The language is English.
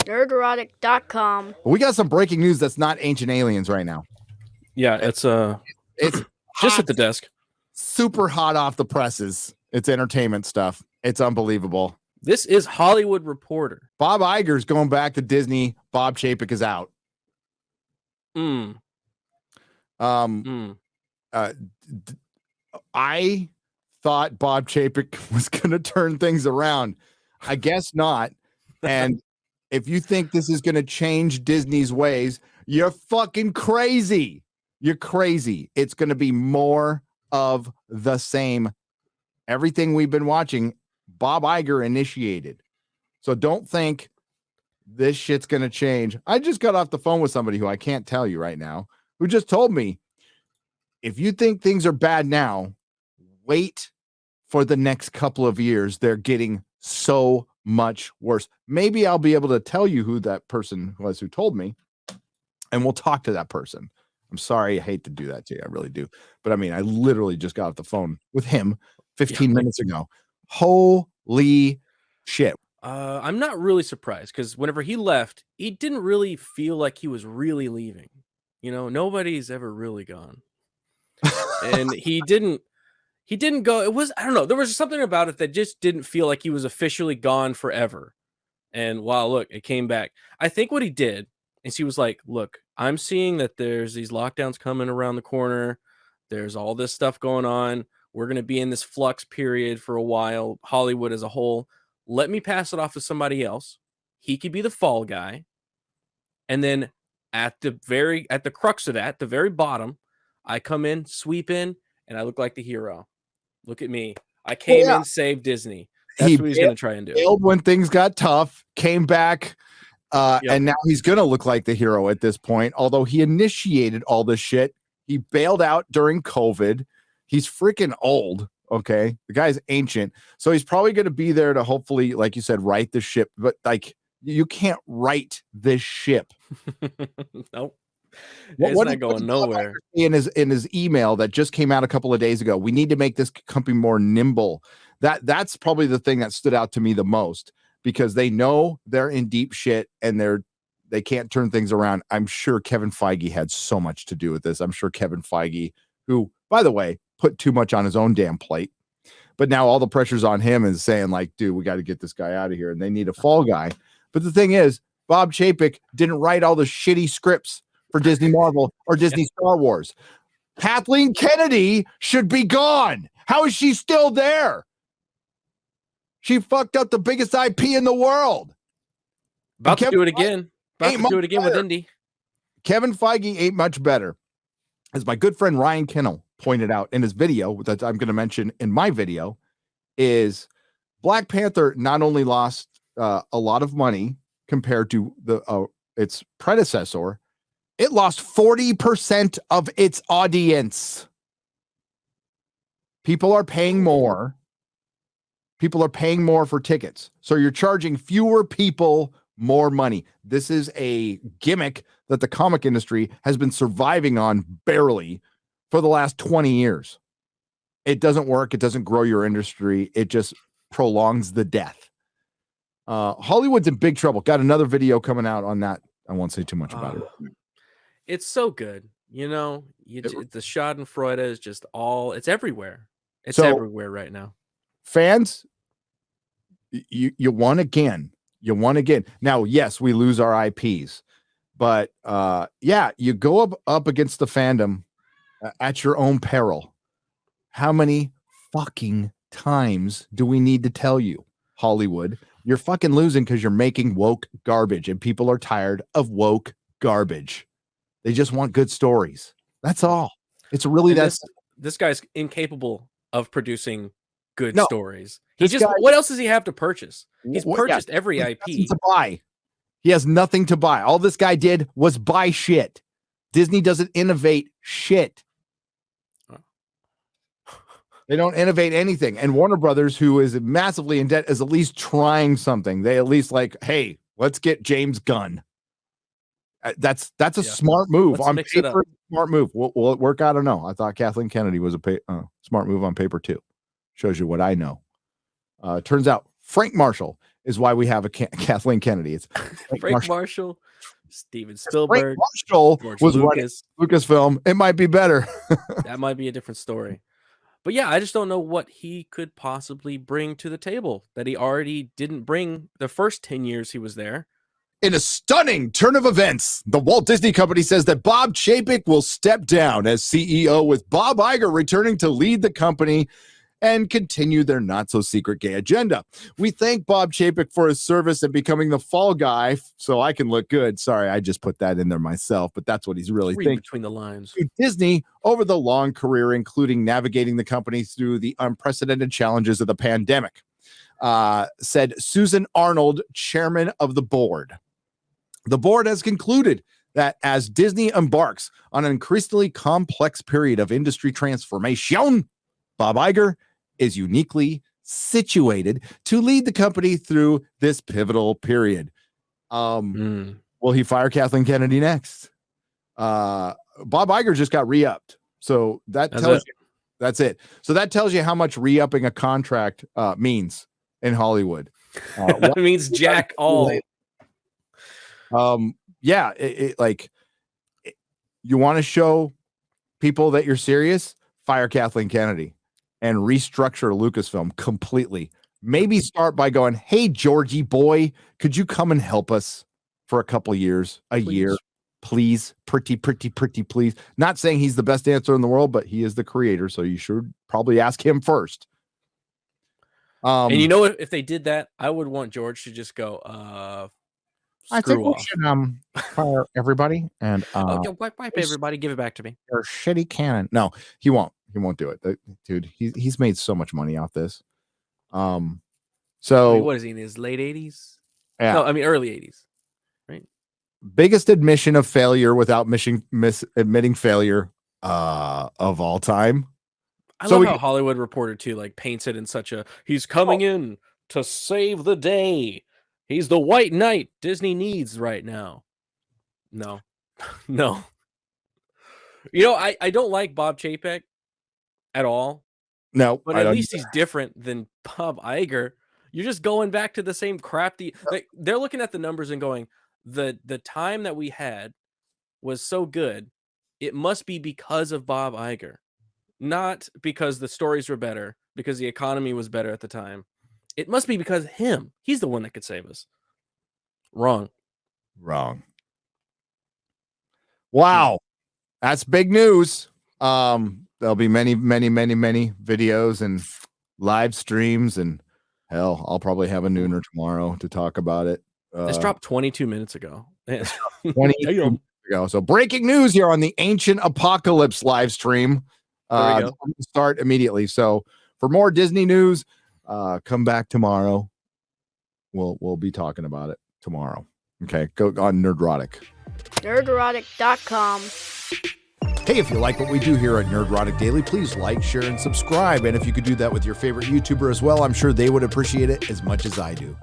Nerdrotic.com. We got some breaking news that's not ancient aliens right now. Yeah, it's It's just hot, at the desk. super hot off the presses. It's entertainment stuff. It's unbelievable. This is Hollywood Reporter. Bob Iger's going back to Disney. Bob Chapek is out. I thought Bob Chapek was going to turn things around. I guess not. And if you think this is going to change Disney's ways, you're fucking crazy. You're crazy. It's going to be more of the same. Everything we've been watching, Bob Iger initiated. So don't think this shit's going to change. I just got off the phone with somebody who I can't tell you right now, who just told me, if you think things are bad now, wait for the next couple of years. They're getting so much worse. Maybe I'll be able to tell you who that person was who told me, and we'll talk to that person. I'm sorry. I hate to do that to you. I really do. But I mean, I literally just got off the phone with him 15 minutes ago. Holy shit. I'm not really surprised because whenever he left, he didn't really feel like he was really leaving. You know, nobody's ever really gone. And he didn't go. It was, I don't know, there was something about it that just didn't feel like he was officially gone forever. And wow, look, it came back. I think what he did is he was like, look, I'm seeing that there's these lockdowns coming around the corner. There's all this stuff going on. We're going to be in this flux period for a while, Hollywood as a whole. Let me pass it off to somebody else. He could be the fall guy. And then at the crux of that, the very bottom, I come in, sweep in, and I look like the hero. Look at me. I came in, saved Disney. That's what he's going to try and do. Failed when things got tough, came back, and now he's going to look like the hero at this point. Although he initiated all this shit, he bailed out during COVID. He's freaking old. Okay, the guy's ancient, so he's probably going to be there to hopefully, like you said, right the ship. But like, you can't right this ship. Nope. It's not going nowhere. In his email that just came out a couple of days ago, we need to make this company more nimble. That's probably the thing that stood out to me the most, because they know they're in deep shit and they can't turn things around. I'm sure Kevin Feige had so much to do with this. I'm sure Kevin Feige, who, by the way, put too much on his own damn plate, but now all the pressure's on him and saying like, dude, we got to get this guy out of here, and they need a fall guy. But the thing is, Bob Chapek didn't write all the shitty scripts for Disney Marvel or Disney Star Wars. Kathleen Kennedy should be gone. How is she still there? She fucked up the biggest IP in the world. About to do it again. With Indy. Kevin Feige ain't much better. As my good friend Ryan Kinnell pointed out in his video that I'm going to mention in my video, is Black Panther not only lost a lot of money compared to its predecessor, it lost 40% of its audience. People are paying more. People are paying more for tickets. So you're charging fewer people more money. This is a gimmick that the comic industry has been surviving on barely for the last 20 years. It doesn't work. It doesn't grow your industry. It just prolongs the death. Hollywood's in big trouble. Got another video coming out on that. I won't say too much about it. It's so good. You know, the Schadenfreude is just it's everywhere. It's everywhere right now. Fans, you won again. You won again. Now, yes, we lose our IPs, but you go up against the fandom at your own peril. How many fucking times do we need to tell you, Hollywood? You're fucking losing because you're making woke garbage, and people are tired of woke garbage. They just want good stories. That's all. It's really this guy's incapable of producing good stories. What else does he have to purchase? He's purchased every IP. To buy. He has nothing to buy. All this guy did was buy shit. Disney doesn't innovate shit. They don't innovate anything. And Warner Brothers, who is massively in debt, is at least trying something. They at least like, hey, let's get James Gunn. That's a smart move. On paper, smart move. Will it work? I don't know. I thought Kathleen Kennedy was a smart move on paper too. Shows you what I know. Turns out Frank Marshall is why we have a Kathleen Kennedy. It's Frank Marshall, Steven Frank Spielberg, Marshall George was Lucas. running Lucasfilm. It might be better. That might be a different story. But yeah, I just don't know what he could possibly bring to the table that he already didn't bring the first 10 years he was there. In a stunning turn of events, the Walt Disney Company says that Bob Chapek will step down as CEO, with Bob Iger returning to lead the company and continue their not-so-secret gay agenda. We thank Bob Chapek for his service and becoming the fall guy so I can look good. Sorry, I just put that in there myself, but that's what he's really thinking. Between the lines. To Disney over the long career, including navigating the company through the unprecedented challenges of the pandemic, said Susan Arnold, chairman of the board. The board has concluded that as Disney embarks on an increasingly complex period of industry transformation, Bob Iger is uniquely situated to lead the company through this pivotal period. Will he fire Kathleen Kennedy next? Bob Iger just got re-upped. So that's it. So that tells you how much re-upping a contract means in Hollywood. That means jack all. Yeah, you want to show people that you're serious, fire Kathleen Kennedy and restructure Lucasfilm completely. Maybe start by going, hey, Georgie boy, could you come and help us for a couple years, year, please? Pretty, please. Not saying he's the best answer in the world, but he is the creator, so you should probably ask him first. And you know, if they did that, I would want George to just go, I think we should fire everybody and wipe everybody, give it back to me. Your shitty cannon. No, he won't. He won't do it, dude. He's made so much money off this. So what is he in his late 80s? Yeah, no, I mean early 80s, right? Biggest admission of failure without admitting failure of all time. I love how Hollywood Reporter too like paints it in such a he's coming in to save the day. He's the white knight Disney needs right now. No. You know, I don't like Bob Chapek at all. No, but at least he's different than Bob Iger. You're just going back to the same crafty. Like, they're looking at the numbers and going, the time that we had was so good. It must be because of Bob Iger, not because the stories were better, because the economy was better at the time. It must be because him. He's the one that could save us. Wrong. Wow. That's big news. There'll be many videos and live streams, and hell, I'll probably have a nooner tomorrow to talk about it. This dropped 22 minutes ago. 22 minutes ago. So breaking news here on the Ancient Apocalypse live stream. Start immediately. So for more Disney news, come back tomorrow. We'll be talking about it tomorrow. Okay, go on Nerdrotic. Nerdrotic.com. Hey, if you like what we do here at Nerdrotic Daily, please like, share, and subscribe. And if you could do that with your favorite YouTuber as well, I'm sure they would appreciate it as much as I do.